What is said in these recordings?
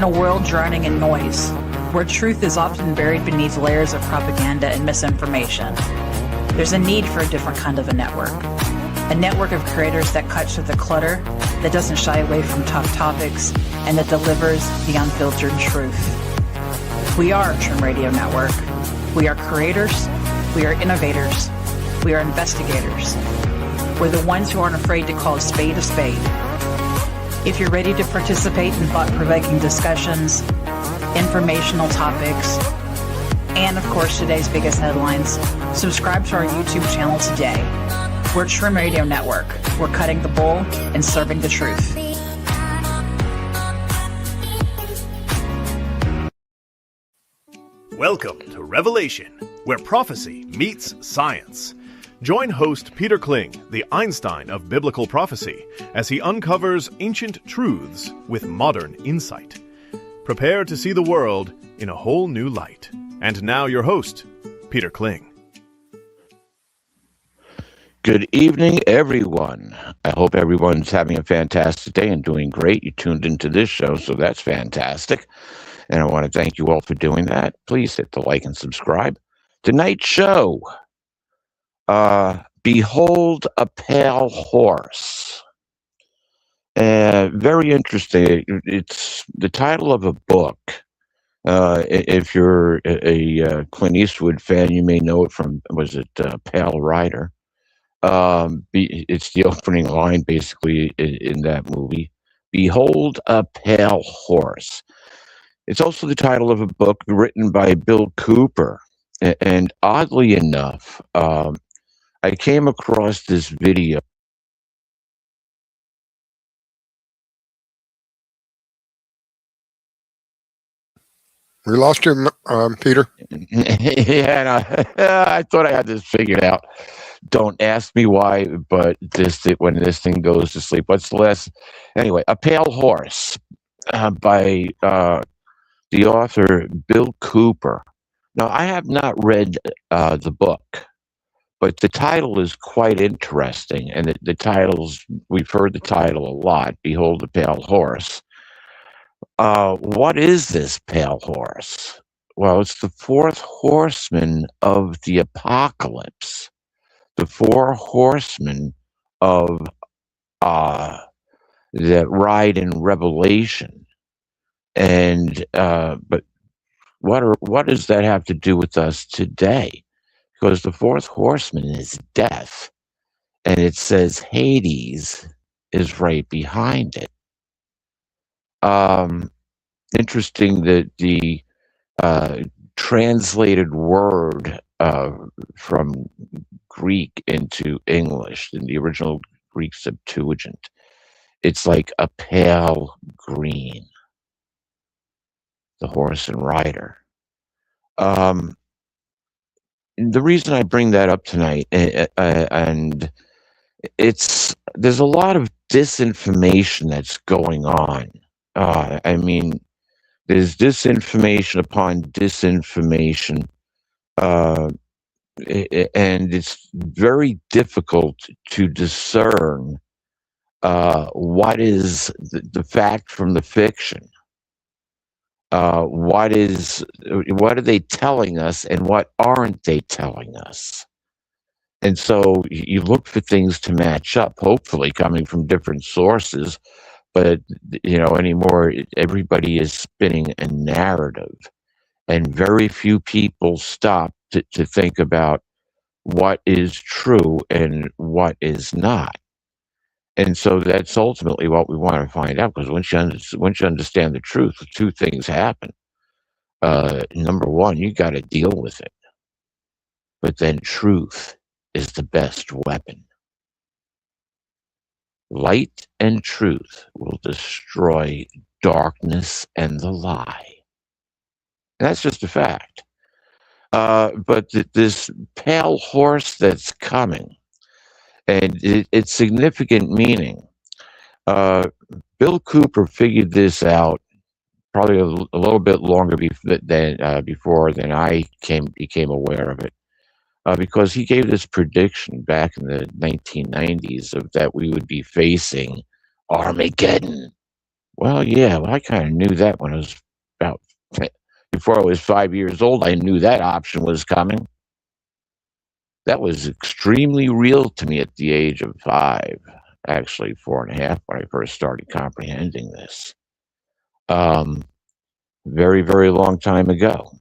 a world drowning in noise, where truth is often buried beneath layers of propaganda and misinformation, there's a need for a different kind of a network of creators that cuts through the clutter, that doesn't shy away from tough topics, and that delivers the unfiltered truth. We are Trim Radio Network. We are creators, we are innovators, we are investigators. We're the ones who aren't afraid to call a spade a spade. If you're ready to participate in thought-provoking discussions, informational topics, and of course today's biggest headlines, subscribe to our YouTube channel today. We're Trim Radio Network. We're cutting the bull and serving the truth. Welcome to Revelation, where prophecy meets science. Join host Peter Kling, the Einstein of Biblical Prophecy, as he uncovers ancient truths with modern insight. Prepare to see the world in a whole new light. And now your host, Peter Kling. Good evening, everyone. I hope everyone's having a fantastic day and doing great. You tuned into this show, so that's fantastic. And I want to thank you all for doing that. Please hit the like and subscribe. Tonight's show, Behold a Pale Horse. Very interesting. It's the title of a book. If you're a Clint Eastwood fan, you may know it from, Pale Rider? It's the opening line, basically, in that movie. Behold a Pale Horse. It's also the title of a book written by Bill Cooper. And oddly enough, I came across this video. We lost you, Peter. Yeah, I thought I had this figured out. Don't ask me why, but when this thing goes to sleep. What's the last? Anyway, A Pale Horse by the author Bill Cooper. Now, I have not read the book, but the title is quite interesting. And the titles, we've heard the title a lot, Behold a Pale Horse. What is this pale horse? Well, it's the fourth horseman of the apocalypse. The four horsemen of that ride in Revelation. And but what does that have to do with us today? Because the fourth horseman is death, and it says Hades is right behind it. Interesting that the translated word from Greek into English in the original Greek Septuagint, it's like a pale green. The horse and rider. The reason I bring that up tonight, and there's a lot of disinformation that's going on. I mean, there's disinformation upon disinformation, and it's very difficult to discern what is the fact from the fiction. What are they telling us, and what aren't they telling us? And so you look for things to match up, hopefully coming from different sources. But, anymore, everybody is spinning a narrative, and very few people stop to think about what is true and what is not. And so that's ultimately what we want to find out, because once you understand the truth, two things happen. Number one, you got to deal with it. But then truth is the best weapon. Light and truth will destroy darkness and the lie. And that's just a fact. But this pale horse that's coming, and it's significant meaning. Bill Cooper figured this out probably a little bit longer before than I became aware of it. Because he gave this prediction back in the 1990s that we would be facing Armageddon. Well, yeah, well, I kind of knew that when I was about, before I was 5 years old, I knew that option was coming. That was extremely real to me at the age of 5, actually 4.5 when I first started comprehending this. Um, very, very long time ago.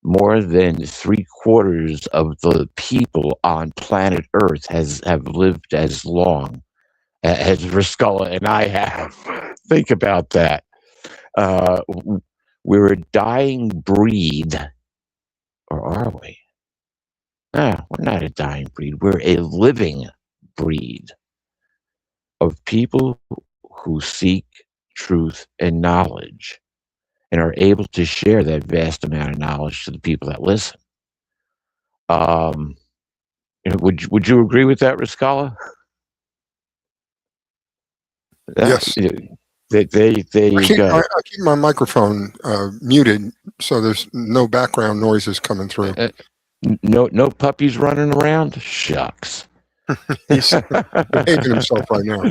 More than 3/4 of the people on planet Earth have lived as long as Riscola and I have. Think about that. We're a dying breed, or are we? No, we're not a dying breed. We're a living breed of people who seek truth and knowledge and are able to share that vast amount of knowledge to the people that listen. Um, would you agree with that, Riscala? Yes. There I you keep go. I keep my microphone muted so there's no background noises coming through. No puppies running around? Shucks. He's behaving himself right now.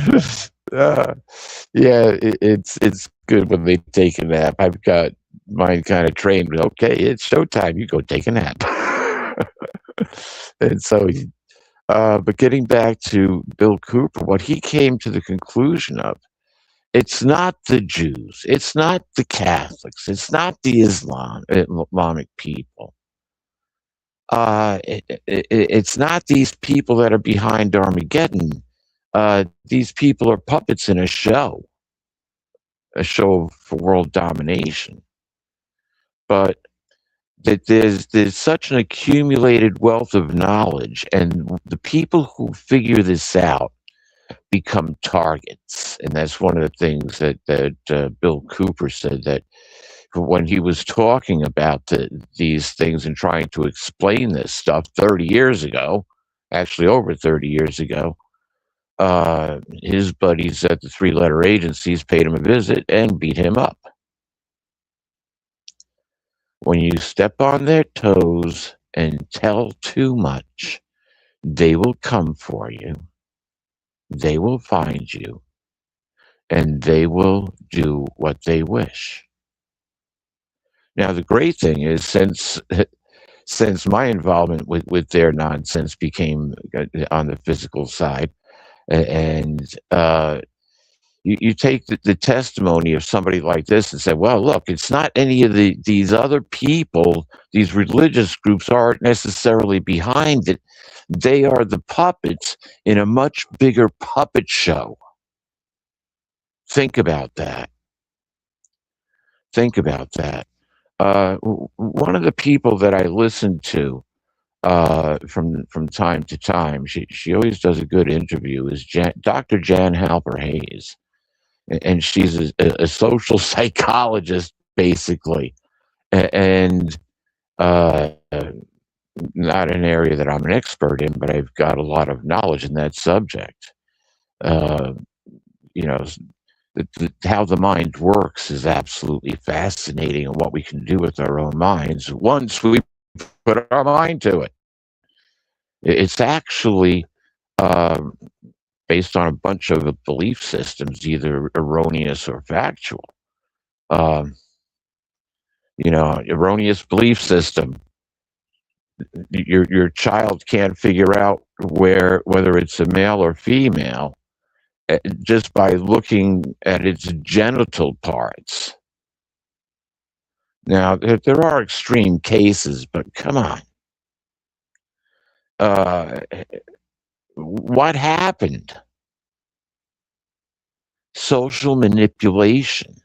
Yeah, it's good when they take a nap. I've got mine kind of trained. Okay, it's showtime. You go take a nap. And so, but getting back to Bill Cooper, what he came to the conclusion of, it's not the Jews, it's not the Catholics, it's not the Islamic people. It's not these people that are behind Armageddon. These people are puppets in a show for world domination. But that there's such an accumulated wealth of knowledge, and the people who figure this out become targets. And that's one of the things that Bill Cooper said, that when he was talking about these things and trying to explain this stuff 30 years ago, actually over 30 years ago, his buddies at the three-letter agencies paid him a visit and beat him up. When you step on their toes and tell too much, they will come for you. They will find you. And they will do what they wish. Now, the great thing is, since my involvement with their nonsense became on the physical side, and you take the testimony of somebody like this and say, well, look, it's not any of these other people, these religious groups aren't necessarily behind it. They are the puppets in a much bigger puppet show. Think about that. Think about that. One of the people that I listen to from time to time, she always does a good interview, is Dr. Jan Halper Hayes. And she's a social psychologist, basically, and not an area that I'm an expert in, but I've got a lot of knowledge in that subject. You know, how the mind works is absolutely fascinating, and what we can do with our own minds once we put our mind to it. It's actually based on a bunch of belief systems, either erroneous or factual. Erroneous belief system. Your child can't figure out whether it's a male or female just by looking at its genital parts. Now, there are extreme cases, but come on. What happened? Social manipulation.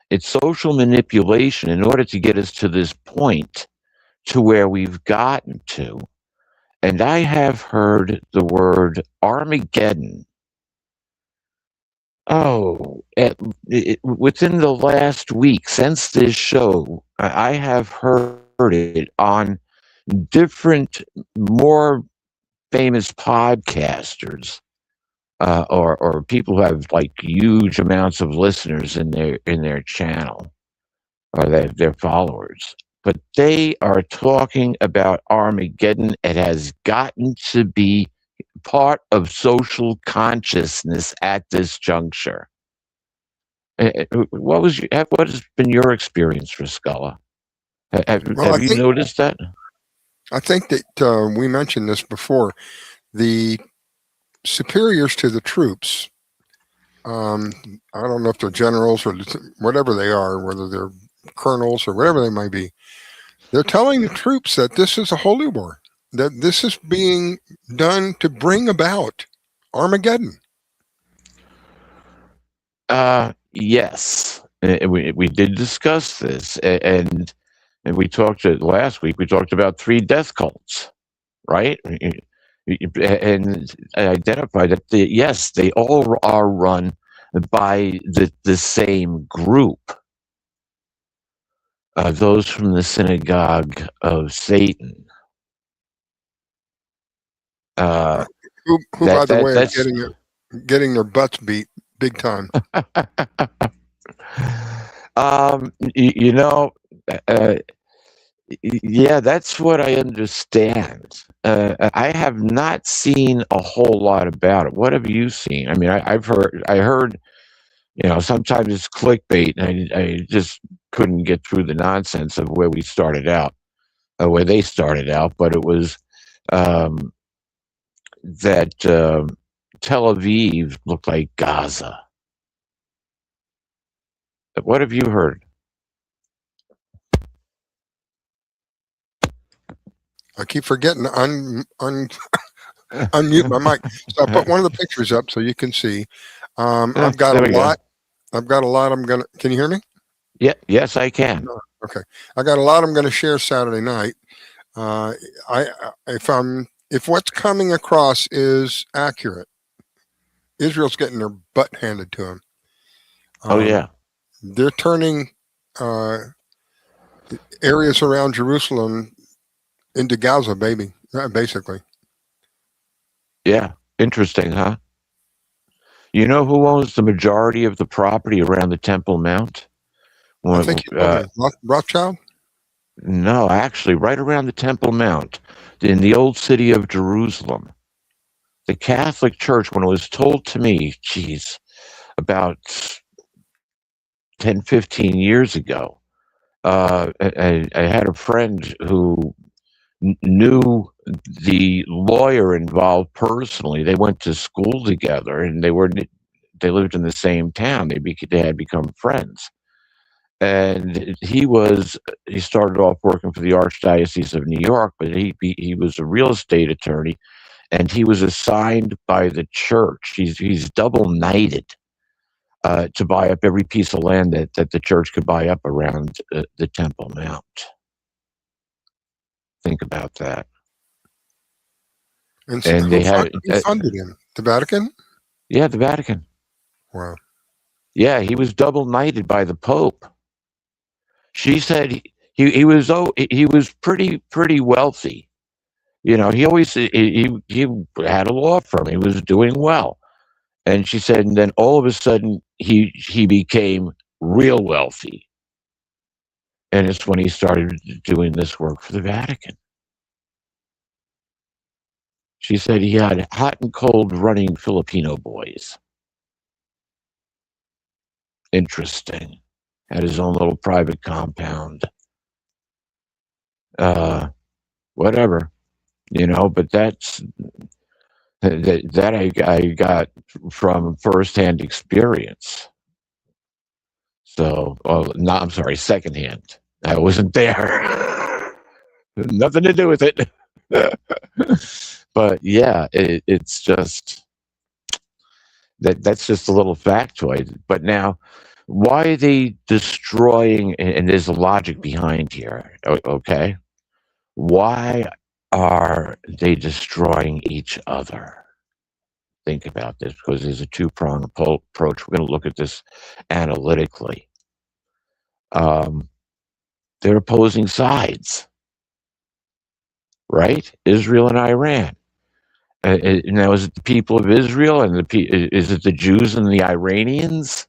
It's social manipulation in order to get us to this point, to where we've gotten to. And I have heard the word Armageddon. Within the last week since this show, I have heard it on different, more famous podcasters, or people who have like huge amounts of listeners in their channel, or their followers. But they are talking about Armageddon. It has gotten to be part of social consciousness at this juncture. What has been your experience, Friscella? Well, Have you noticed that? I think that we mentioned this before. The superiors to the troops, I don't know if they're generals or whatever they are, whether they're colonels or whatever they might be, they're telling the troops that this is a holy war, that this is being done to bring about Armageddon. Yes, we did discuss this, and we talked last week. We talked about 3 death cults, right? And identified that yes, they all are run by the same group. Those from the synagogue of Satan. Who by the way, That's are getting their butts beat big time. you know, uh, yeah, that's what I understand. I have not seen a whole lot about it. What have you seen? I mean, I heard, sometimes it's clickbait, and I just couldn't get through the nonsense of where we started out, where they started out. But it was um, that Tel Aviv looked like Gaza. What have you heard? I keep forgetting to unmute my mic. So I put one of the pictures up so you can see. I've got There a we go. lot. I've got a lot. Can you hear me? Yeah, yes, I can. Okay. I got a lot I'm going to share Saturday night. If what's coming across is accurate, Israel's getting their butt handed to them. Oh yeah. They're turning areas around Jerusalem into Gaza, baby, basically. Yeah, interesting, huh? You know who owns the majority of the property around the Temple Mount? I think you told me. Rothschild? No, actually, right around the Temple Mount, in the old city of Jerusalem. The Catholic Church, when it was told to me, geez, about 10, 15 years ago, I had a friend who knew the lawyer involved personally. They went to school together, and they lived in the same town. They had become friends. And he started off working for the Archdiocese of New York, but he was a real estate attorney, and he was assigned by the church. He's double knighted to buy up every piece of land that the church could buy up around the Temple Mount. Think about that. And so who funded him? The Vatican? Yeah, the Vatican. Wow. Yeah, he was double knighted by the Pope. She said he was pretty wealthy. He had a law firm. He was doing well. And she said, and then all of a sudden he became real wealthy. And it's when he started doing this work for the Vatican. She said he had hot and cold running Filipino boys. Interesting. Had his own little private compound. Whatever, but that I got from firsthand experience. So, no, I'm sorry, secondhand. I wasn't there. Nothing to do with it. But yeah, it's just that's just a little factoid. But now, why are they destroying? And there's a logic behind here. Okay, why are they destroying each other? Think about this, because there's a two-pronged approach. We're going to look at this analytically. They're opposing sides, right? Israel and Iran. Now, is it the people of Israel and is it the Jews and the Iranians?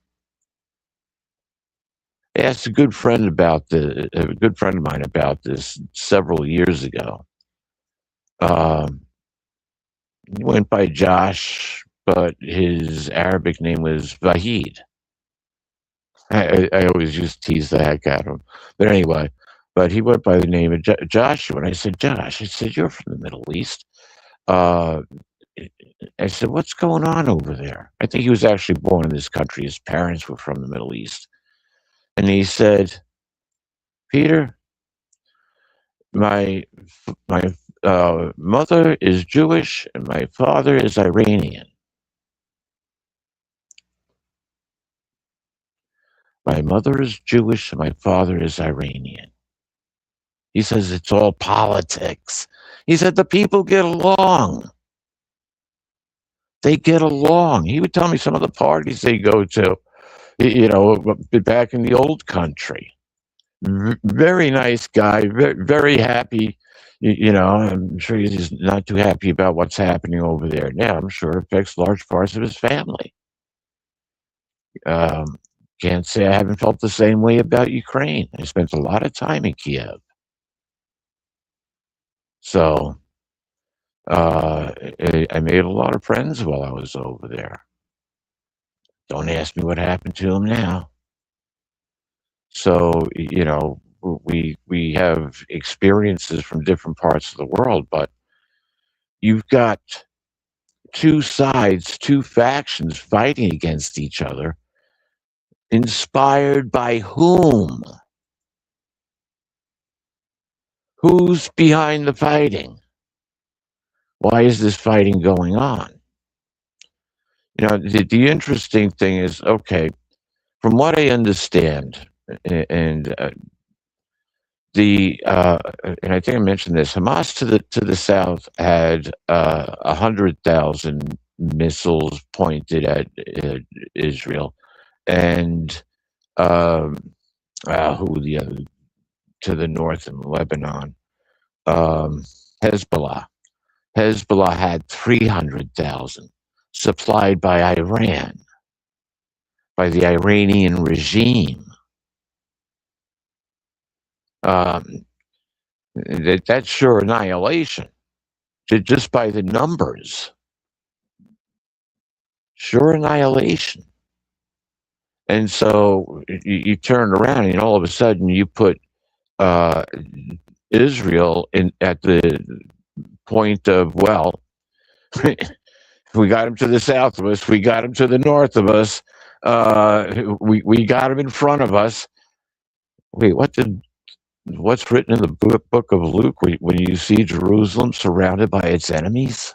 I asked a good friend of mine about this several years ago. He went by Josh, but his Arabic name was Vahid. I always used to tease the heck out of him. But anyway, but he went by the name of Joshua. And I said, Josh, I said, you're from the Middle East. Uh, I said, what's going on over there? I think he was actually born in this country. His parents were from the Middle East. And he said, Peter, my mother is Jewish and my father is Iranian. My mother is Jewish and my father is Iranian. He says it's all politics. He said the people get along. They get along. He would tell me some of the parties they go to, back in the old country. Very nice guy, very happy. I'm sure he's not too happy about what's happening over there now. I'm sure it affects large parts of his family. Can't say I haven't felt the same way about Ukraine. I spent a lot of time in Kiev. So I made a lot of friends while I was over there. Don't ask me what happened to them now. So, we have experiences from different parts of the world, but you've got two sides, two factions fighting against each other, inspired by whom? Who's behind the fighting? Why is this fighting going on? The interesting thing is, okay, from what I understand, and I think I mentioned this, Hamas to the south had 100,000 missiles pointed at Israel, and who the other to the north in Lebanon, Hezbollah. Hezbollah had 300,000 supplied by Iran, by the Iranian regime. That's sure annihilation, just by the numbers. Sure annihilation. And so you turn around and all of a sudden you put Israel at the point of, well, we got them to the south of us, we got them to the north of us, we got them in front of us. Wait, what's written in the book of Luke when you see Jerusalem surrounded by its enemies?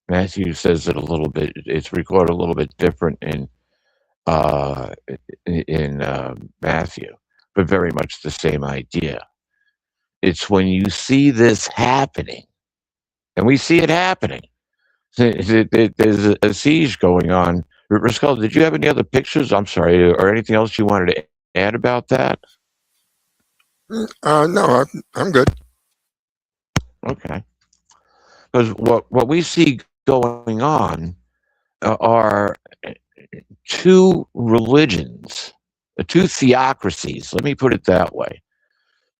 Matthew says it a little bit. It's recorded a little bit different in Matthew, but very much the same idea. It's when you see this happening, and we see it happening. There's a siege going on. Rascal, did you have any other pictures? I'm sorry, or anything else you wanted to add about that? No, I'm good. Okay. Because what we see going on are two religions, two theocracies. Let me put it that way.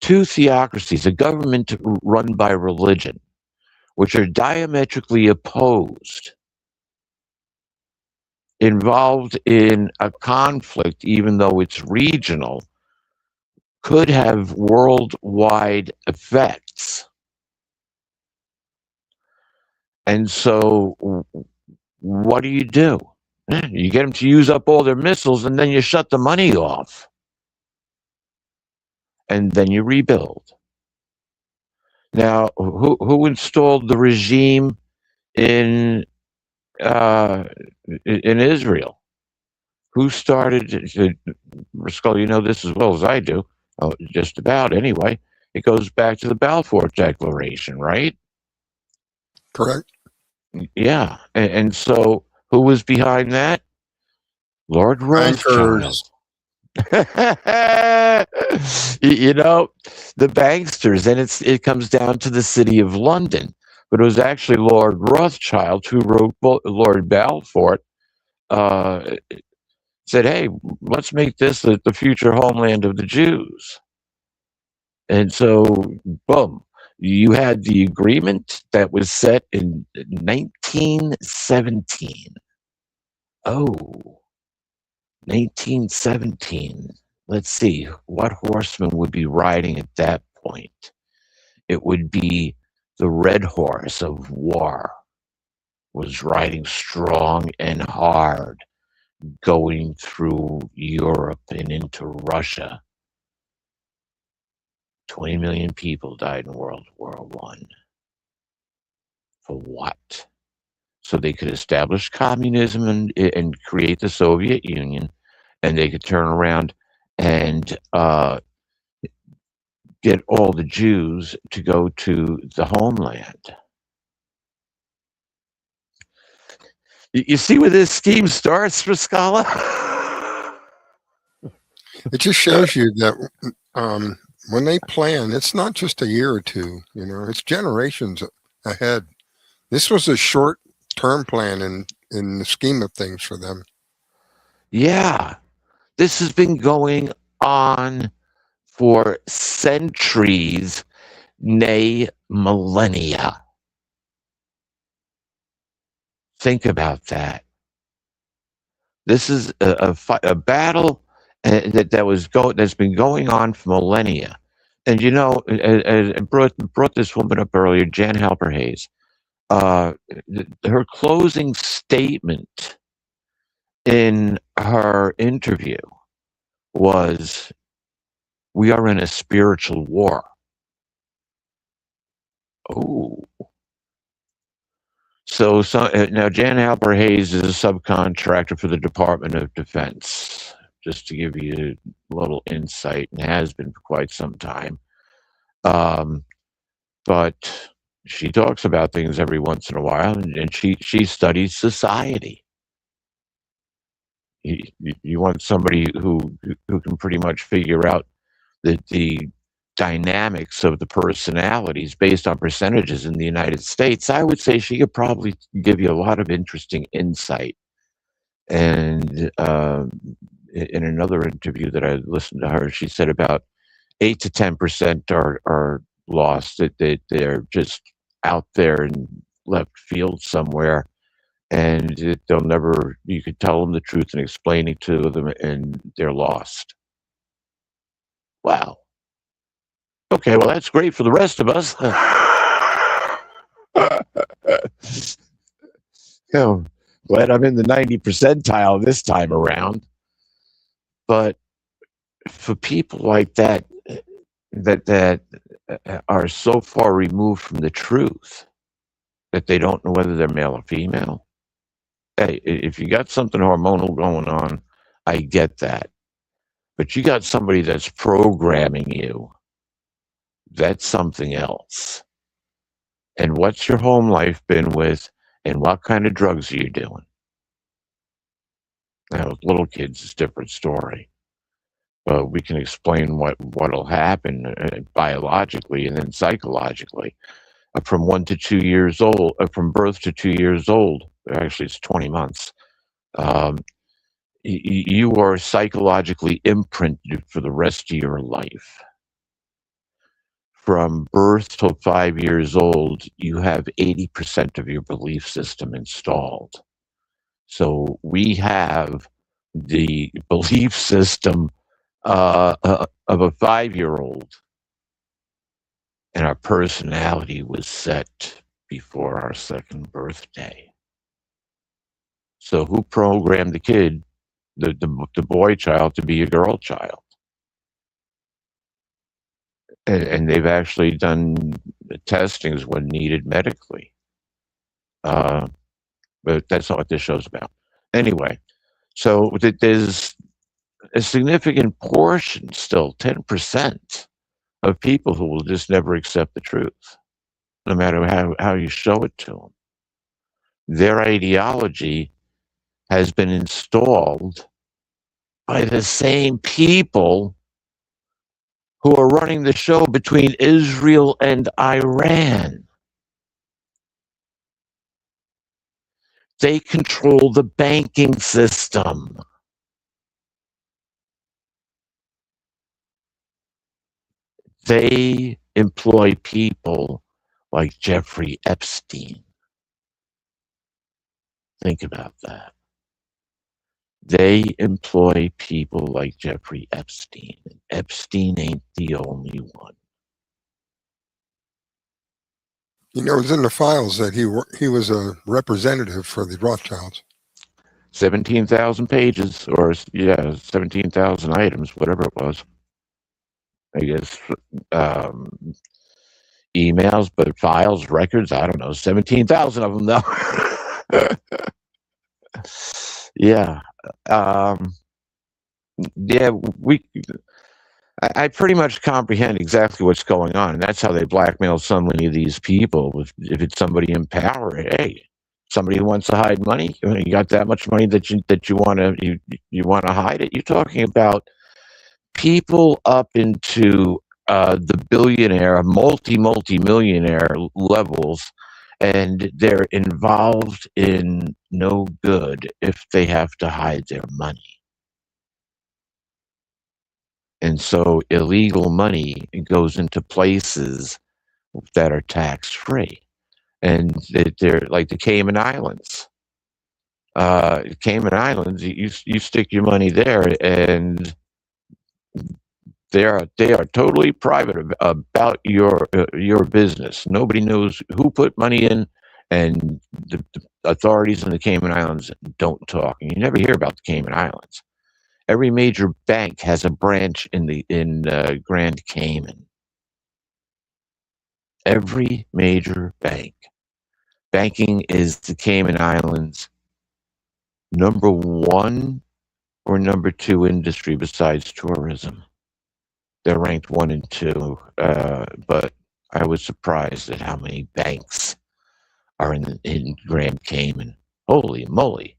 Two theocracies, a government run by religion, which are diametrically opposed, involved in a conflict, even though it's regional, could have worldwide effects. And so what do? You get them to use up all their missiles, and then you shut the money off. And then you rebuild. Now, who installed the regime in Israel? Who started? Skull, you know this as well as I do. Just about, anyway. It goes back to the Balfour Declaration, right? Correct. Yeah, and so who was behind that? Lord Rothschild. The banksters, and it comes down to the city of London, but it was actually Lord Rothschild who wrote Lord Balfour, said, hey, let's make this the future homeland of the Jews. And so, boom, You had the agreement that was set in 1917. Oh, 1917. Let's see, what horseman would be riding at that point? It would be the red horse of war, was riding strong and hard, going through Europe and into Russia. 20 million people died in World War I. For what? So they could establish communism and create the Soviet Union, and they could turn around and get all the Jews to go to the homeland. You see where this scheme starts, Rascala? It just shows you that when they plan, it's not just a year or two, it's generations ahead. This was a short-term plan in the scheme of things for them. Yeah, this has been going on for centuries, nay, millennia. Think about that. This is a battle that's been going on for millennia. And I brought this woman up earlier, Jan Halper Hayes. Her closing statement in her interview was, "We are in a spiritual war." Oh. So now Jan Halper Hayes is a subcontractor for the Department of Defense, just to give you a little insight, and has been for quite some time. But she talks about things every once in a while, and she studies society. You want somebody who can pretty much figure out the dynamics of the personalities based on percentages in the United States. I would say she could probably give you a lot of interesting insight. And in another interview that I listened to her, she said about 8 to 10% are lost, that they're just out there in left field somewhere, and they'll never, you could tell them the truth and explain it to them, and they're lost. Wow. Okay, well, that's great for the rest of us. Glad I'm in the 90 percentile this time around. But for people like that are so far removed from the truth that they don't know whether they're male or female. Hey, if you got something hormonal going on, I get that. But you got somebody that's programming you. That's something else. And what's your home life been with, and what kind of drugs are you doing? Now, with little kids, it's a different story. But we can explain what'll happen biologically and then psychologically. From 1 to 2 years old, from birth to 2 years old, actually it's 20 months, you are psychologically imprinted for the rest of your life. From birth till 5 years old, you have 80% of your belief system installed. So we have the belief system of a 5-year-old, and our personality was set before our second birthday. So who programmed the kid, the boy child, to be a girl child? And they've actually done testings when needed medically. But that's not what this show's about. Anyway, so there's a significant portion, still 10%, of people who will just never accept the truth, no matter how you show it to them. Their ideology has been installed by the same people who are running the show between Israel and Iran. They control the banking system. They employ people like Jeffrey Epstein. Think about that. They employ people like Jeffrey Epstein. Epstein ain't the only one. You know, it's in the files that he was a representative for the Rothschilds. 17,000 pages, or 17,000 items, whatever it was. I guess emails, but files, records, I don't know, 17,000 of them though. Yeah. Yeah, I pretty much comprehend exactly what's going on, and that's how they blackmail so many of these people. If it's somebody in power, hey, somebody who wants to hide money, you got that much money that you want to hide it. You're talking about people up into the billionaire, multi-millionaire levels, and they're involved in no good if they have to hide their money. And so illegal money goes into places that are tax-free. And they're like the Cayman Islands. Cayman Islands, you stick your money there, and they are totally private about your business. Nobody knows who put money in, and the authorities in the Cayman Islands don't talk. And you never hear about the Cayman Islands. Every major bank has a branch in Grand Cayman. Every major bank. Banking is the Cayman Islands' number one or number two industry besides tourism. They're ranked 1 and 2, but I was surprised at how many banks are in Grand Cayman. Holy moly!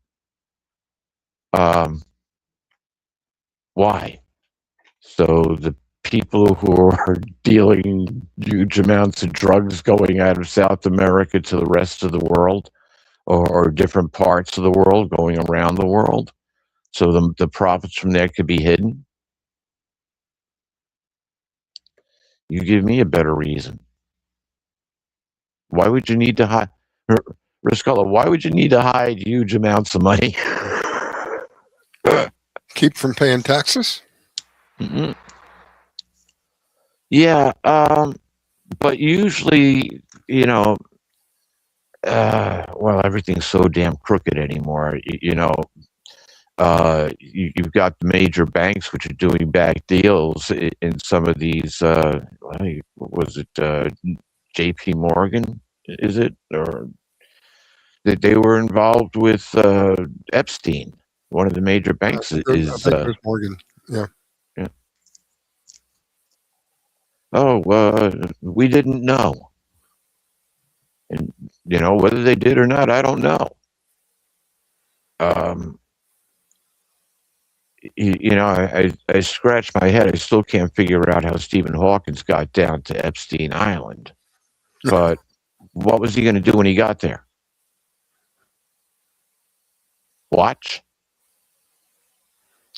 Why? So the people who are dealing huge amounts of drugs going out of South America to the rest of the world, or different parts of the world going around the world, so the profits from there could be hidden. You give me a better reason. Why would you need to hide, Riscola? Why would you need to hide huge amounts of money? Keep from paying taxes? Mm-hmm. Yeah, but usually, well, everything's so damn crooked anymore. You've got the major banks which are doing back deals in some of these. What was it? J.P. Morgan, is it? Or that they were involved with Epstein. One of the major banks I think it was Morgan. Yeah. Yeah. Oh, we didn't know. And, whether they did or not, I don't know. I scratch my head. I still can't figure out how Stephen Hawkins got down to Epstein Island. But what was he going to do when he got there? Watch?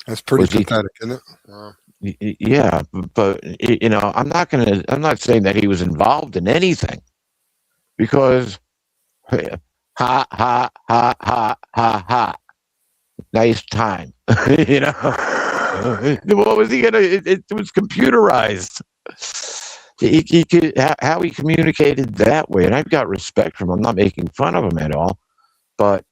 That's pretty pathetic, isn't it? Wow. Yeah, but I'm not saying that he was involved in anything, because ha ha ha ha ha ha, nice time. What was he gonna? It was computerized. He could, how he communicated that way, and I've got respect for him. I'm not making fun of him at all, but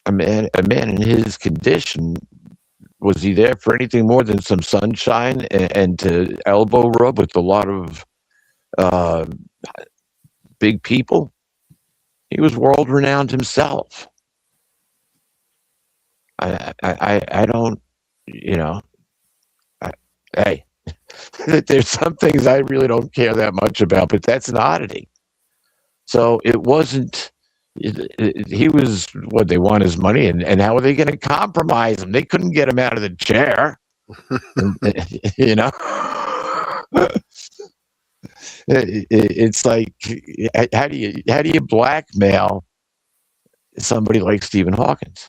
a man in his condition, was he there for anything more than some sunshine and to elbow rub with a lot of big people? He was world renowned himself. I don't, hey, there's some things I really don't care that much about, but that's an oddity. So it wasn't. He was what they want his money, and how are they going to compromise him? They couldn't get him out of the chair. It's like, how do you blackmail somebody like Stephen Hawkins?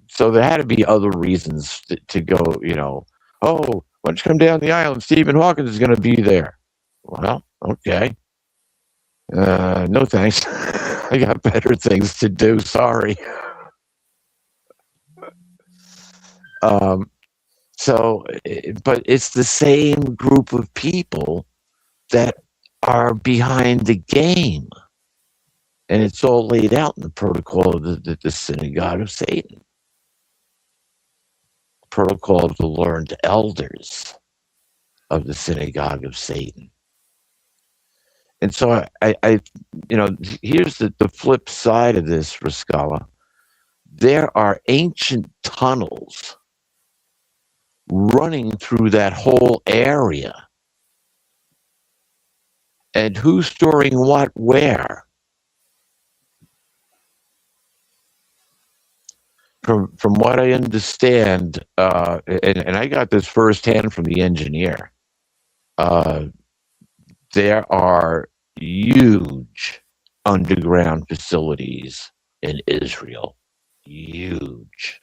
So there had to be other reasons to go, Oh, why don't you come down the aisle and Stephen Hawking is going to be there? Well, okay. No thanks. I got better things to do. Sorry. But it's the same group of people that are behind the game. And it's all laid out in the protocol of the synagogue of Satan. Protocol of the learned elders of the synagogue of Satan. And so here's the flip side of this, Rascala. There are ancient tunnels running through that whole area. And who's storing what where? From what I understand, and I got this firsthand from the engineer, there are huge underground facilities in Israel. Huge.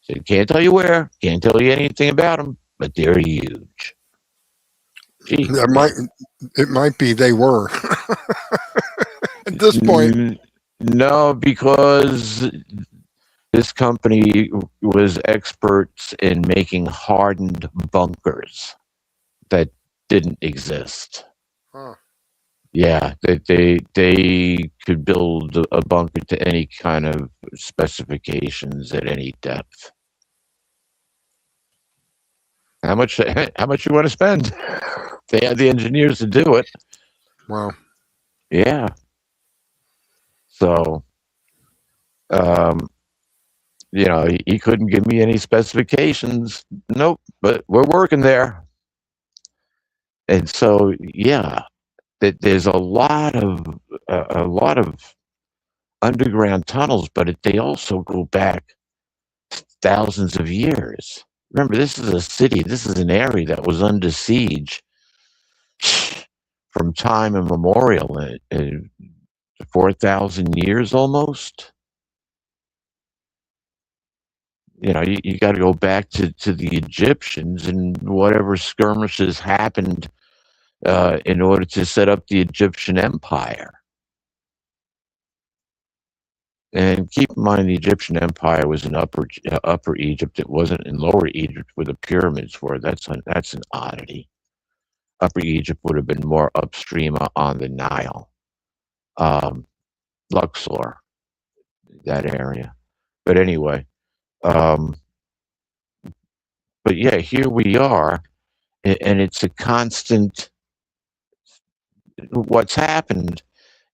So can't tell you where, can't tell you anything about them, but they're huge. Gee. It might be they were at this point. No, because this company was experts in making hardened bunkers that didn't exist. Huh. Yeah, they could build a bunker to any kind of specifications at any depth. How much you want to spend? They had the engineers to do it. Wow. Yeah. So, he couldn't give me any specifications. Nope, but we're working there. And so, yeah, there's a lot of underground tunnels, but they also go back thousands of years. Remember, this is a city. This is an area that was under siege from time immemorial, 4,000 years almost. You got to go back to the Egyptians and whatever skirmishes happened in order to set up the Egyptian Empire. And keep in mind, the Egyptian Empire was in Upper Egypt. It wasn't in Lower Egypt where the pyramids were. That's an oddity. Upper Egypt would have been more upstream on the Nile, Luxor, that area. But anyway, but yeah, here we are, and it's a constant. What's happened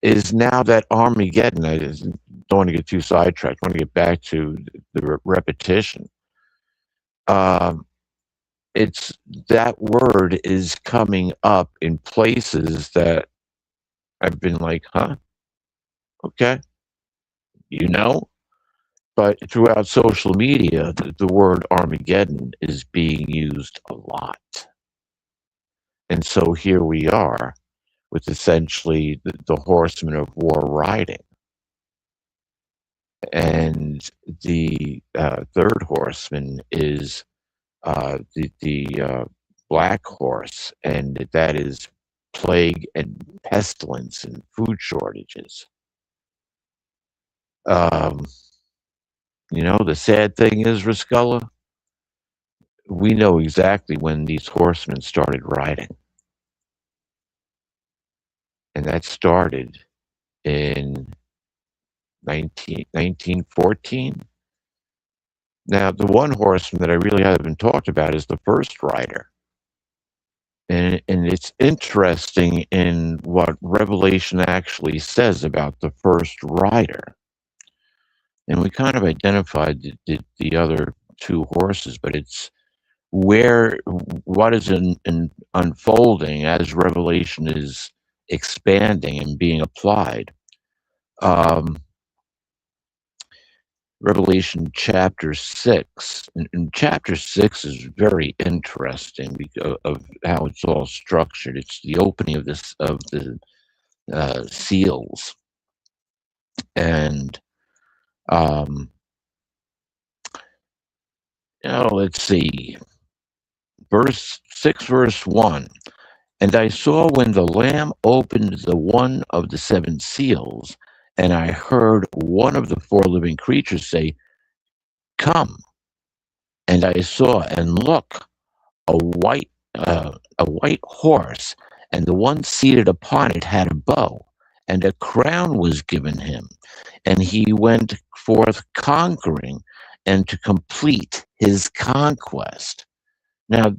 is now that Armageddon. I don't want to get too sidetracked. I want to get back to the repetition. It's that word is coming up in places that I've been like, huh? Okay. But throughout social media, the word Armageddon is being used a lot. And so here we are with essentially the horsemen of war riding. And the third horseman is the black horse, and that is plague and pestilence and food shortages. The sad thing is, Rascala, we know exactly when these horsemen started riding. And that started in 1914. Now, the one horseman that I really haven't talked about is the first rider. And it's interesting in what Revelation actually says about the first rider. And we kind of identified the other two horses, but it's what is unfolding as Revelation is expanding and being applied. Revelation chapter 6. And chapter 6 is very interesting because of how it's all structured. It's the opening of the seals. And let's see. Verse 6, verse 1. And I saw when the Lamb opened the one of the seven seals, and I heard one of the four living creatures say, "Come." And I saw, and look, a white horse, and the one seated upon it had a bow, and a crown was given him, and he went forth conquering, and to complete his conquest. Now,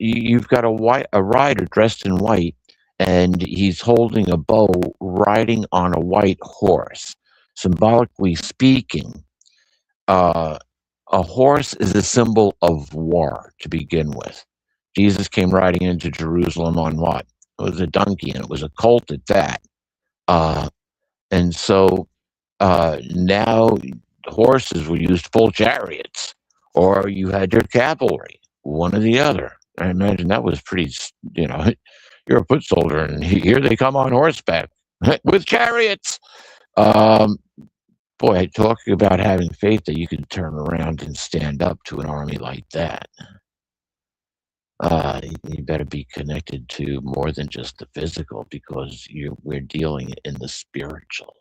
you've got a rider dressed in white, and he's holding a bow, riding on a white horse. Symbolically speaking, a horse is a symbol of war to begin with. Jesus came riding into Jerusalem on what? It was a donkey, and it was a colt at that. And so now horses were used full chariots, or you had your cavalry, one or the other. I imagine that was pretty, you're a foot soldier, and here they come on horseback with chariots. Boy, talking about having faith that you can turn around and stand up to an army like that. You better be connected to more than just the physical, because we're dealing in the spiritual.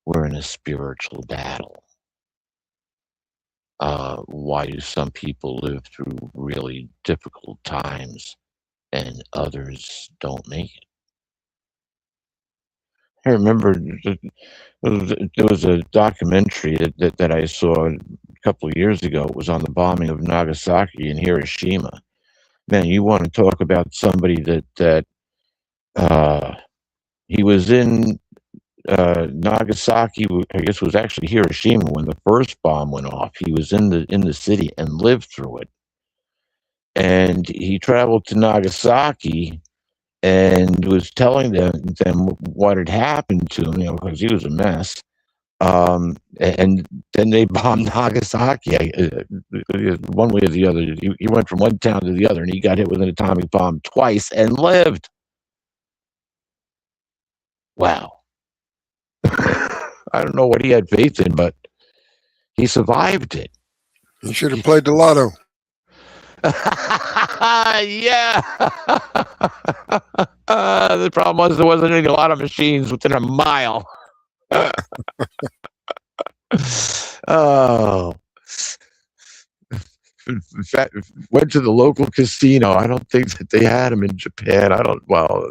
We're in a spiritual battle. Why do some people live through really difficult times and others don't make it? I remember there was a documentary that I saw a couple of years ago. It was on the bombing of Nagasaki and Hiroshima. Man, you want to talk about somebody that he was in Nagasaki. I guess it was actually Hiroshima when the first bomb went off. He was in the city and lived through it. And he traveled to Nagasaki and was telling them what had happened to him, because he was a mess. And then they bombed Nagasaki. One way or the other, he went from one town to the other, and he got hit with an atomic bomb twice and lived. Wow. I don't know what he had faith in, but he survived it. You should have played the lotto. Yeah. The problem was there wasn't any lotto machines within a mile. Oh. In fact, went to the local casino. I don't think that they had them in Japan. But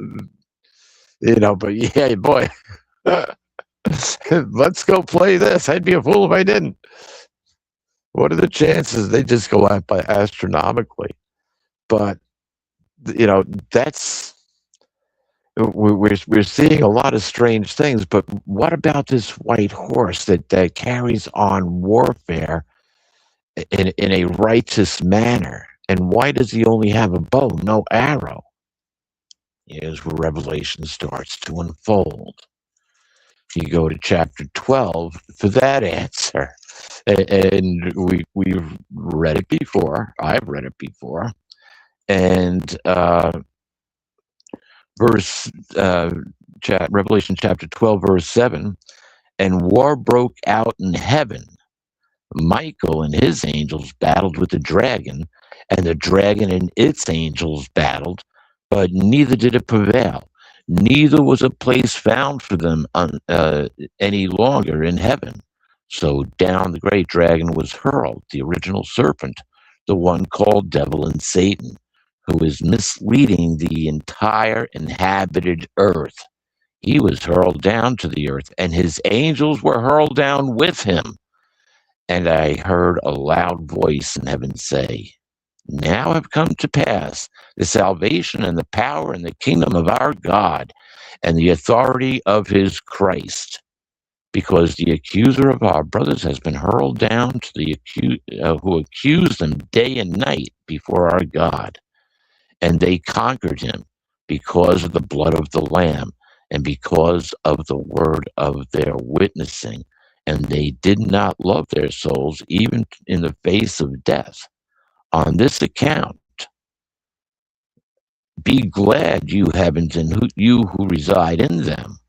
yeah, boy. Let's go play this. I'd be a fool if I didn't. What are the chances? They just go out by astronomically. But that's we're seeing a lot of strange things. But what about this white horse that carries on warfare in a righteous manner? And why does he only have a bow, no arrow? Here's where Revelation starts to unfold. You go to chapter 12 for that answer. And we've read it before. I've read it before. And Revelation chapter 12, verse 7, and war broke out in heaven. Michael and his angels battled with the dragon, and the dragon and its angels battled, but neither did it prevail. Neither was a place found for them any longer in heaven. So down the great dragon was hurled, the original serpent, the one called Devil and Satan, who is misleading the entire inhabited earth. He was hurled down to the earth, and his angels were hurled down with him. And I heard a loud voice in heaven say, "Now have come to pass the salvation and the power and the kingdom of our God and the authority of his Christ, because the accuser of our brothers has been hurled down to the who accused them day and night before our God. And they conquered him because of the blood of the Lamb and because of the word of their witnessing. And they did not love their souls even in the face of death. On this account, be glad, you heavens, and you who reside in them.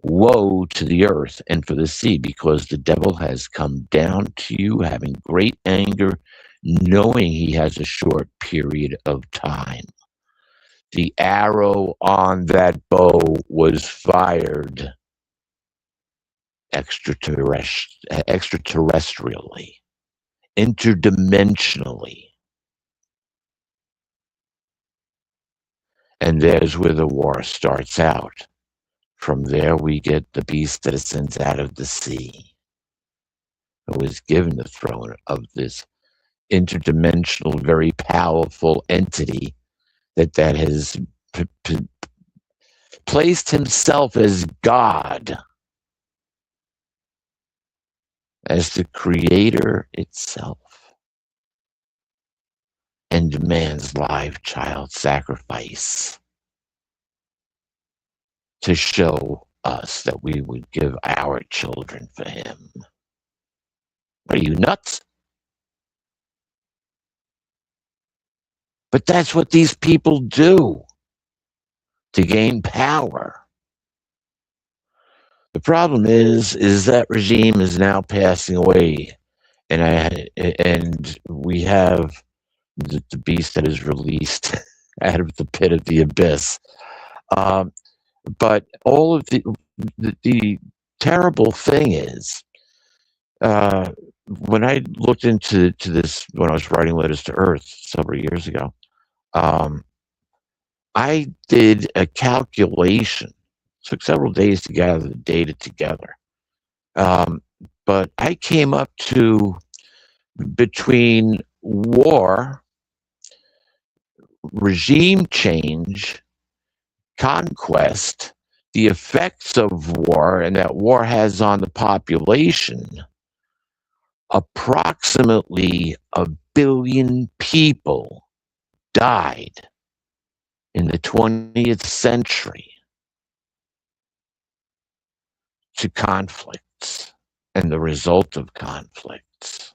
Woe to the earth and for the sea, because the devil has come down to you, having great anger, knowing he has a short period of time. The arrow on that bow was fired extraterrestrially, interdimensionally. And there's where the war starts out. From there, we get the beast that ascends out of the sea, who is given the throne of this interdimensional, very powerful entity that has placed himself as God, as the creator itself, and demands live child sacrifice to show us that we would give our children for him. Are you nuts? But that's what these people do to gain power. The problem is that regime is now passing away, and we have the beast that is released out of the pit of the abyss. But all of the terrible thing is, when I looked into this, when I was writing Letters to Earth several years ago, I did a calculation. It took several days to gather the data together. But I came up to, between war, regime change, conquest, the effects of war and that war has on the population, approximately 1 billion people died in the 20th century to conflicts and the result of conflicts.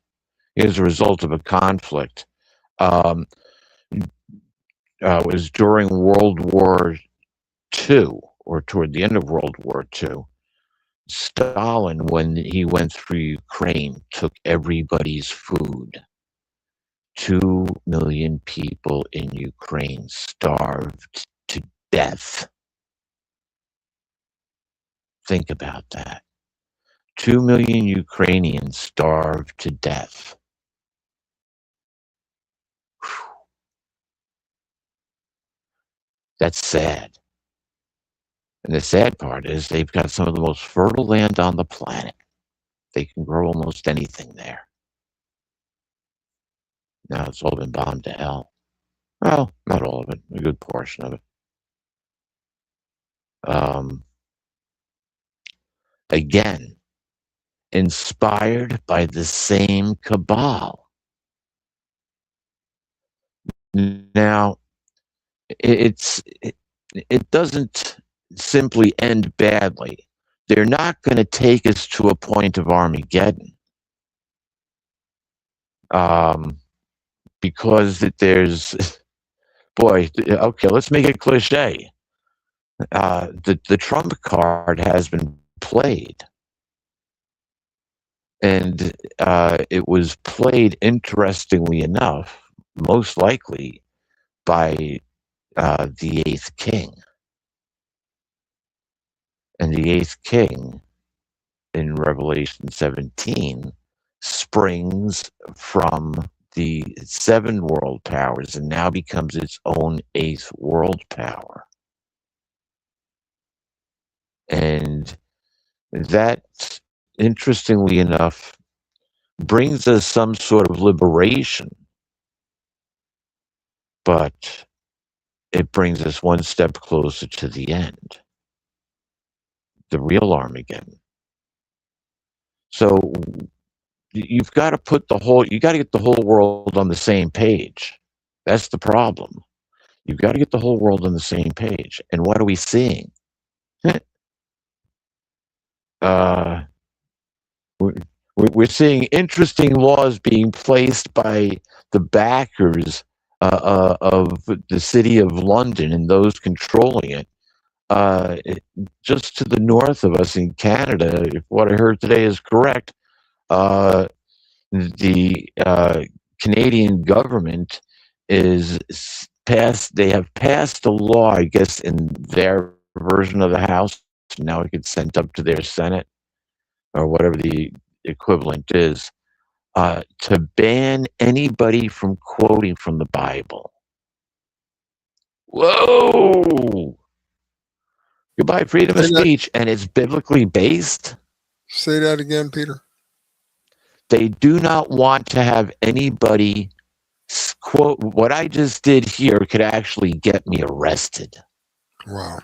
As a result of a conflict, was during World War II, or toward the end of World War II, Stalin, when he went through Ukraine, took everybody's food. 2 million people in Ukraine starved to death. Think about that. 2 million Ukrainians starved to death. Whew. That's sad. And the sad part is they've got some of the most fertile land on the planet. They can grow almost anything there. Now it's all been bombed to hell. Well, not all of it, a good portion of it. Again, inspired by the same cabal. Now, it doesn't simply end badly. They're not going to take us to a point of Armageddon. Because there's, boy, okay, let's make it cliche. The Trump card has been played. And it was played, interestingly enough, most likely by the eighth king. And the eighth king in Revelation 17 springs from the 7 world powers and now becomes its own 8th world power. And that, interestingly enough, brings us some sort of liberation, but it brings us one step closer to the end, the real Armageddon. So you've got to put you got to get the whole world on the same page. That's the problem. You've got to get the whole world on the same page. And what are we seeing? We're seeing interesting laws being placed by the backers of the city of London and those controlling it, just to the north of us in Canada, if what I heard today is correct, the Canadian government they have passed a law, I guess, in their version of the House. Now it gets sent up to their Senate or whatever the equivalent is, to ban anybody from quoting from the Bible. Whoa! Goodbye, freedom of speech, and it's biblically based. Say that again, Peter. They do not want to have anybody quote. What I just did here could actually get me arrested. Wow.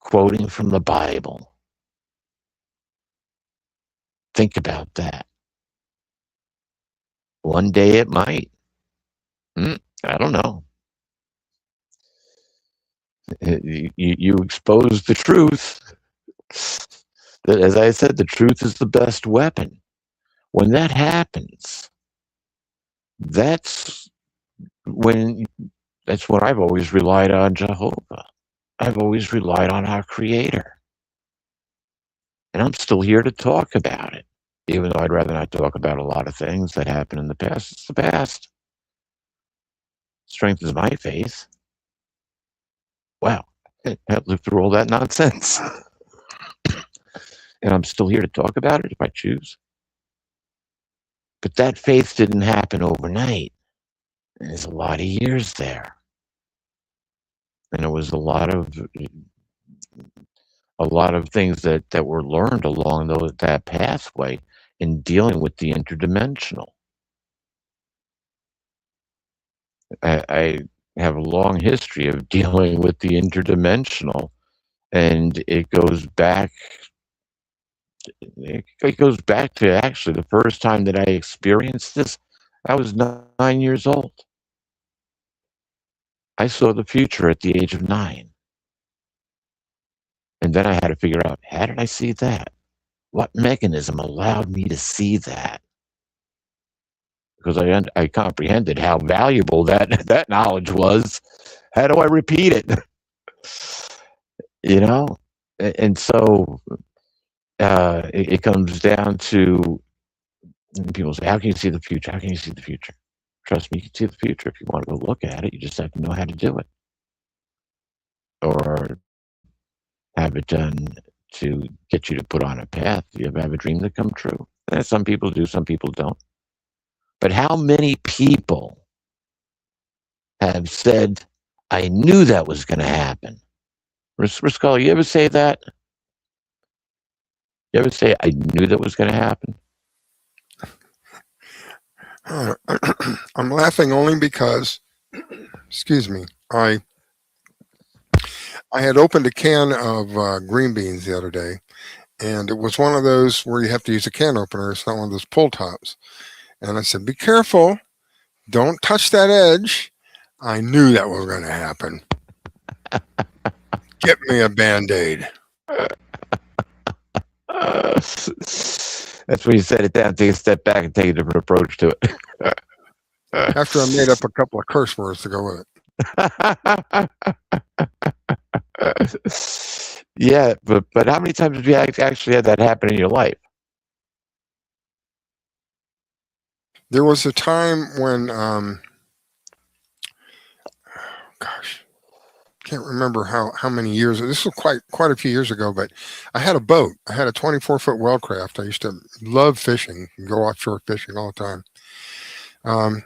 Quoting from the Bible. Think about that. One day it might. I don't know. You expose the truth. As I said, the truth is the best weapon. When that happens, that's when I've always relied on Jehovah. I've always relied on our Creator. And I'm still here to talk about it, even though I'd rather not talk about a lot of things that happened in the past. It's the past. Strengthens my faith. Wow, I lived through all that nonsense. And I'm still here to talk about it if I choose. But that faith didn't happen overnight. There's a lot of years there. And it was a lot of things that were learned along that pathway in dealing with the interdimensional. I have a long history of dealing with the interdimensional, and it goes back to actually the first time that I experienced this. I was 9 years old. I saw the future at the age of 9. And then I had to figure out, how did I see that? What mechanism allowed me to see that? Because I comprehended how valuable that knowledge was. How do I repeat it? You know? And so it comes down to, people say, how can you see the future? How can you see the future? Trust me, you can see the future. If you want to go look at it, you just have to know how to do it. Or have it done to get you to put on a path. You ever have a dream that come true? Some people do, some people don't. But how many people have said, I knew that was going to happen? Riscal, you ever say that? You ever say, I knew that was going to happen? I'm laughing only because, excuse me, I had opened a can of green beans the other day, and it was one of those where you have to use a can opener. It's not one of those pull tops. And I said, be careful. Don't touch that edge. I knew that was going to happen. Get me a Band-Aid. That's when you set it down, take a step back, and take a different approach to it. After I made up a couple of curse words to go with it. Yeah, but how many times have you actually had that happen in your life? There was a time when, can't remember how many years. This was quite a few years ago, but I had a boat. I had a 24-foot wellcraft. I used to love fishing, go offshore fishing all the time.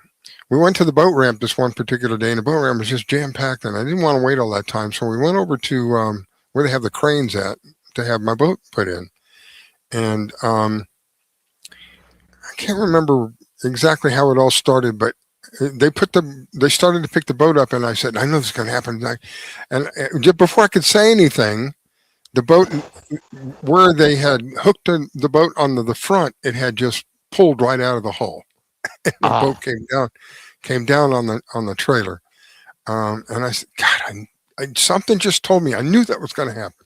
We went to the boat ramp this one particular day, and the boat ramp was just jam-packed, and I didn't want to wait all that time, so we went over to where they have the cranes at to have my boat put in. And I can't remember exactly how it all started, but they started to pick the boat up, and I said, I know this is going to happen. And just before I could say anything, the boat, where they had hooked the boat on the front, it had just pulled right out of the hull. And the boat came down on the trailer. And I said, God, something just told me. I knew that was going to happen.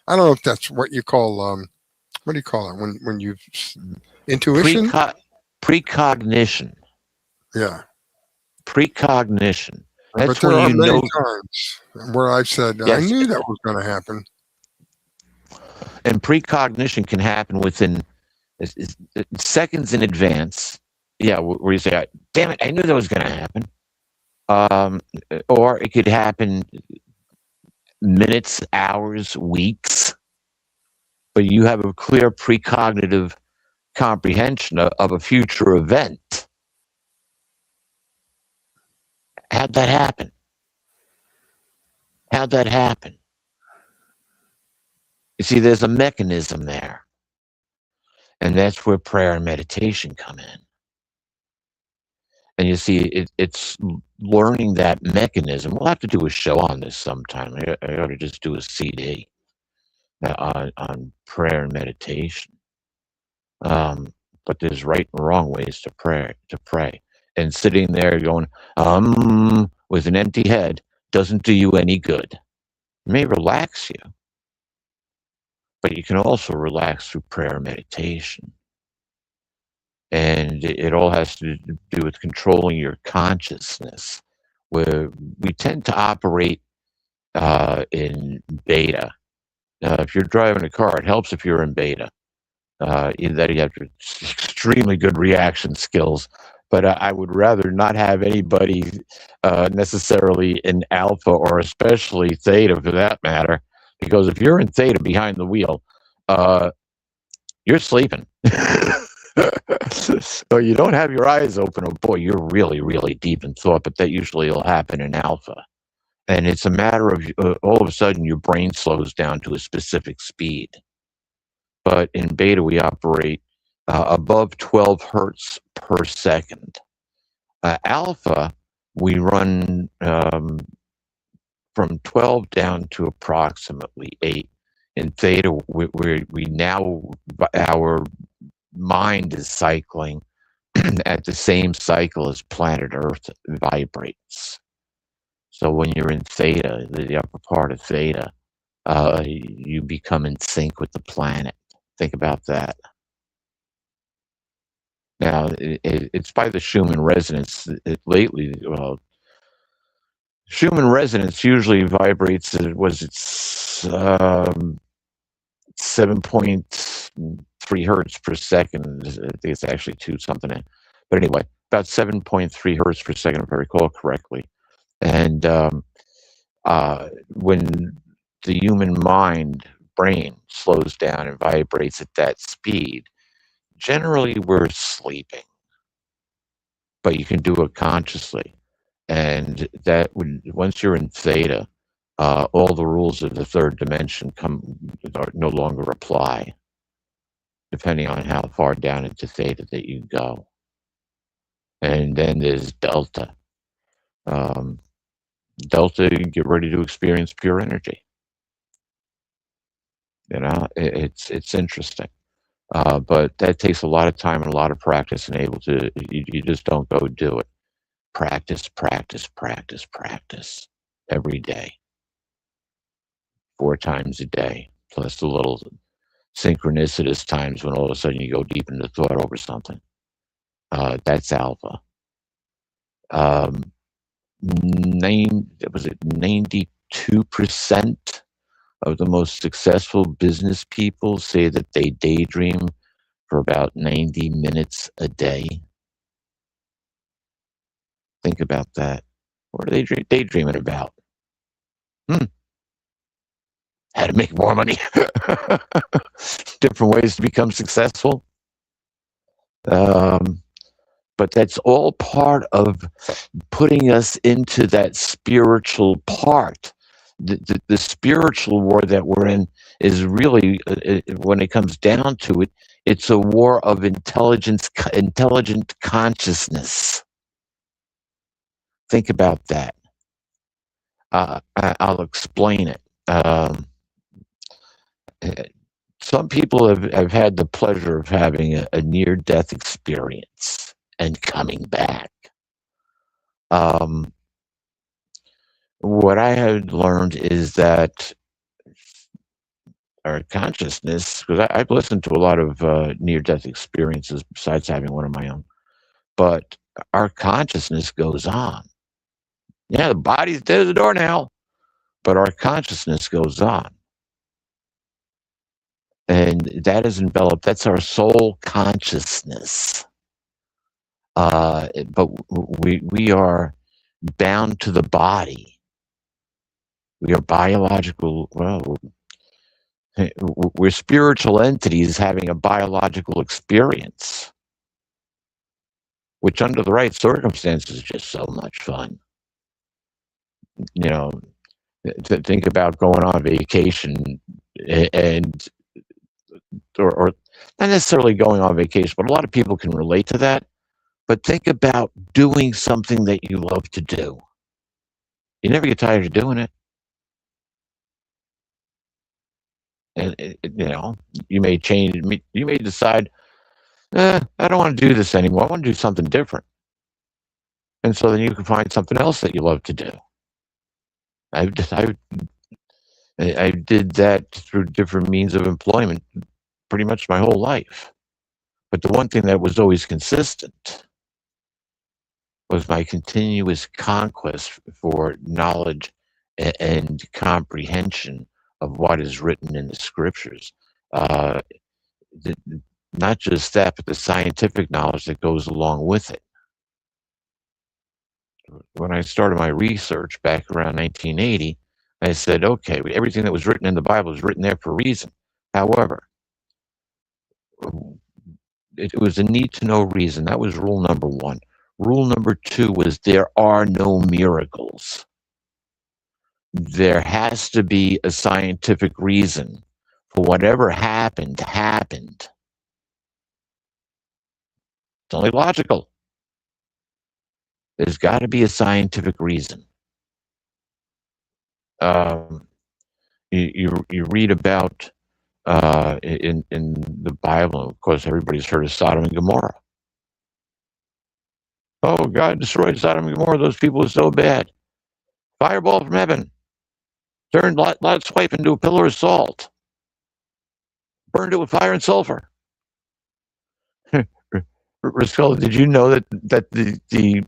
I don't know if that's what you call, what do you call it when you intuition? Precognition. Yeah. Precognition. That's But there when are you many know. times where I've said, I Yes, knew that was going to happen. and precognition can happen within seconds in advance. Yeah, where you say, "Damn it, I knew that was going to happen," or it could happen minutes, hours, weeks. But you have a clear precognitive comprehension of a future event. How'd that happen? How'd that happen? You see, there's a mechanism there. And that's where prayer and meditation come in. And you see, it's learning that mechanism. We'll have to do a show on this sometime. I ought to just do a CD on prayer and meditation. But there's right and wrong ways to pray. And sitting there going, with an empty head doesn't do you any good. It may relax you, but you can also relax through prayer and meditation. And it all has to do with controlling your consciousness, where we tend to operate in beta. If you're driving a car, it helps if you're in beta. That you have extremely good reaction skills, but I would rather not have anybody necessarily in alpha, or especially theta for that matter, because if you're in theta behind the wheel, you're sleeping. So you don't have your eyes open. Oh boy, you're really, really deep in thought, but that usually will happen in alpha. And it's a matter of all of a sudden your brain slows down to a specific speed. But in beta, we operate above 12 hertz per second. Alpha, we run from 12 down to approximately 8. In theta, we now, our mind is cycling at the same cycle as planet Earth vibrates. So when you're in theta, the upper part of theta, you become in sync with the planet. Think about that. Now, it's by the Schumann resonance. Lately, Schumann resonance usually vibrates, 7.3 hertz per second. I think it's actually 2 something. But anyway, about 7.3 hertz per second, if I recall correctly. And when the human brain slows down and vibrates at that speed, generally we're sleeping. But you can do it consciously. And that once you're in theta, all the rules of the third dimension no longer apply, depending on how far down into theta that you go. And then there's delta. Delta, you get ready to experience pure energy. It's interesting. But that takes a lot of time and a lot of practice, and you just don't go do it. Practice every day. 4 times a day, plus the little synchronicitous times when all of a sudden you go deep into thought over something. That's alpha. 92% of the most successful business people say that they daydream for about 90 minutes a day. Think about that. What are they daydreaming about? How to make more money. Different ways to become successful. But that's all part of putting us into that spiritual part. The spiritual war that we're in is really, when it comes down to it, it's a war of intelligent consciousness. Think about that. I'll explain it. Some people have had the pleasure of having a near-death experience and coming back. What I had learned is that our consciousness, because I've listened to a lot of near-death experiences besides having one of my own, but our consciousness goes on. Yeah, the body's dead as a doornail, but our consciousness goes on. And that is enveloped, that's our soul consciousness. But we are bound to the body. We are biological, well, we're spiritual entities having a biological experience, which under the right circumstances is just so much fun. You know, to think about going on vacation and or not necessarily going on vacation, but a lot of people can relate to that. But think about doing something that you love to do. You never get tired of doing it. And you know, you may change. You may decide, I don't want to do this anymore. I want to do something different. And so then you can find something else that you love to do. I did that through different means of employment pretty much my whole life. But the one thing that was always consistent was my continuous conquest for knowledge and comprehension of what is written in the scriptures. Not just that, but the scientific knowledge that goes along with it. When I started my research back around 1980, I said, okay, everything that was written in the Bible is written there for a reason. However, it was a need to know reason. That was rule number one. Rule number two was there are no miracles. There has to be a scientific reason for whatever happened. It's only logical. There's got to be a scientific reason. You read about in the Bible, of course, everybody's heard of Sodom and Gomorrah. Oh, God destroyed Sodom and Gomorrah. Those people are so bad. Fireball from heaven. Turned Lot's wife into a pillar of salt. Burned it with fire and sulfur. Riscola, did you know that the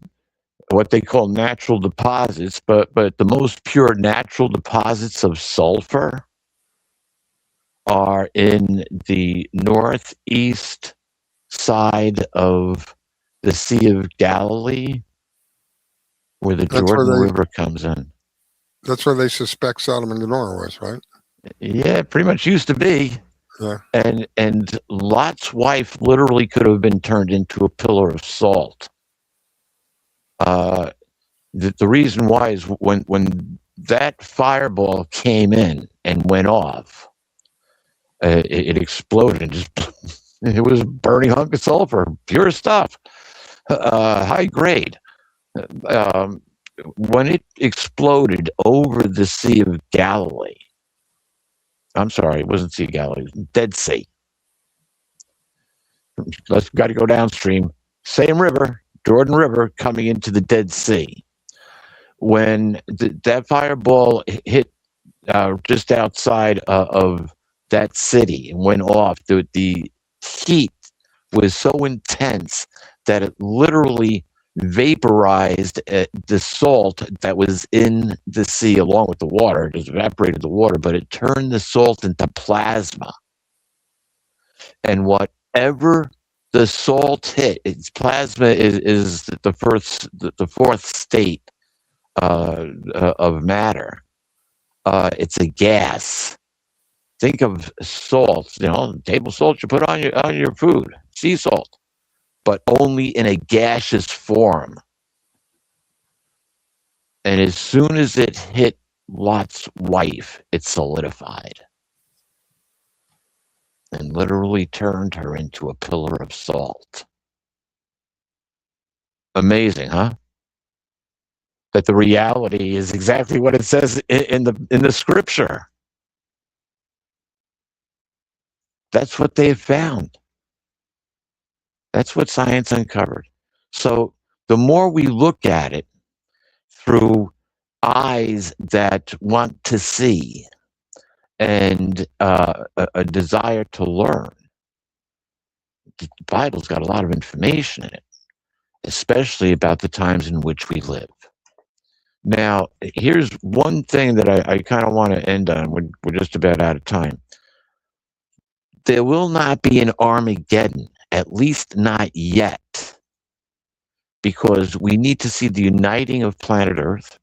what they call natural deposits, but the most pure natural deposits of sulfur are in the northeast side of the Sea of Galilee, where the Jordan River comes in. That's where they suspect Sodom and Gomorrah was, right? Yeah, it pretty much used to be. Yeah. And Lot's wife literally could have been turned into a pillar of salt. The reason why is when that fireball came in and went off, it exploded. It was a burning hunk of sulfur, pure stuff, high grade. When it exploded over the Sea of Galilee, I'm sorry, it wasn't Sea of Galilee, it was Dead Sea. Let's got to go downstream. Same river, Jordan River, coming into the Dead Sea. When that fireball hit just outside of that city and went off, the heat was so intense that it literally vaporized the salt that was in the sea along with the water. It just evaporated the water, but it turned the salt into plasma. And whatever the salt hit, its plasma is the fourth state of matter. It's a gas. Think of salt, table salt you put on your food, sea salt, but only in a gaseous form. And as soon as it hit Lot's wife, it solidified and literally turned her into a pillar of salt. Amazing, huh? That the reality is exactly what it says in the scripture. That's what they have found. That's what science uncovered. So the more we look at it through eyes that want to see and a desire to learn, the Bible's got a lot of information in it, especially about the times in which we live. Now, here's one thing that I kind of want to end on. We're just about out of time. There will not be an Armageddon, at least not yet, because we need to see the uniting of planet Earth.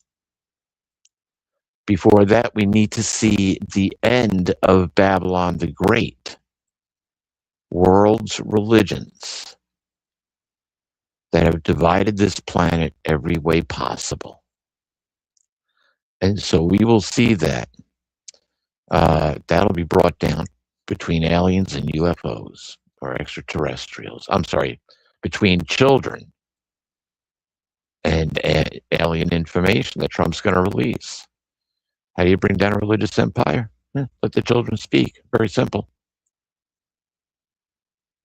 Before that, we need to see the end of Babylon the Great, world's religions that have divided this planet every way possible. And so we will see that. That'll be brought down between aliens and UFOs or extraterrestrials. I'm sorry, between children and alien information that Trump's going to release. How do you bring down a religious empire? Let the children speak. Very simple.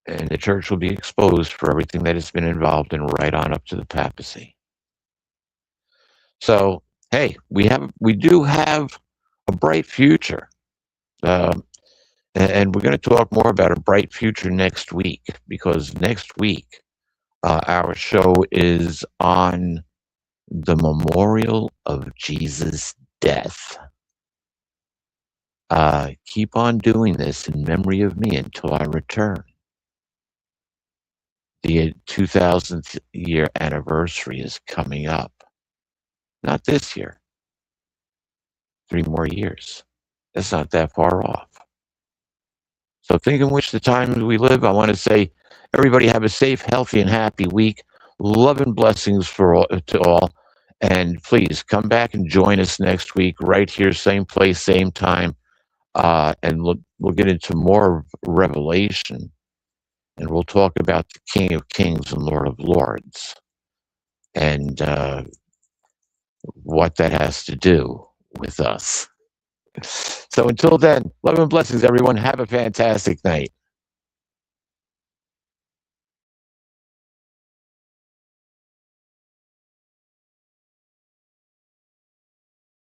And the church will be exposed for everything that it's been involved in right on up to the papacy. So, hey, we do have a bright future. And we're going to talk more about a bright future next week, because next week our show is on the memorial of Jesus' death. Keep on doing this in memory of me until I return. The 2000th year anniversary is coming up. Not this year. 3 more years. That's not that far off. So think in which the times we live. I want to say, everybody have a safe, healthy, and happy week. Love and blessings to all. And please come back and join us next week, right here, same place, same time. And we'll get into more Revelation. And we'll talk about the King of Kings and Lord of Lords. And what that has to do with us. So until then, love and blessings, everyone. Have a fantastic night.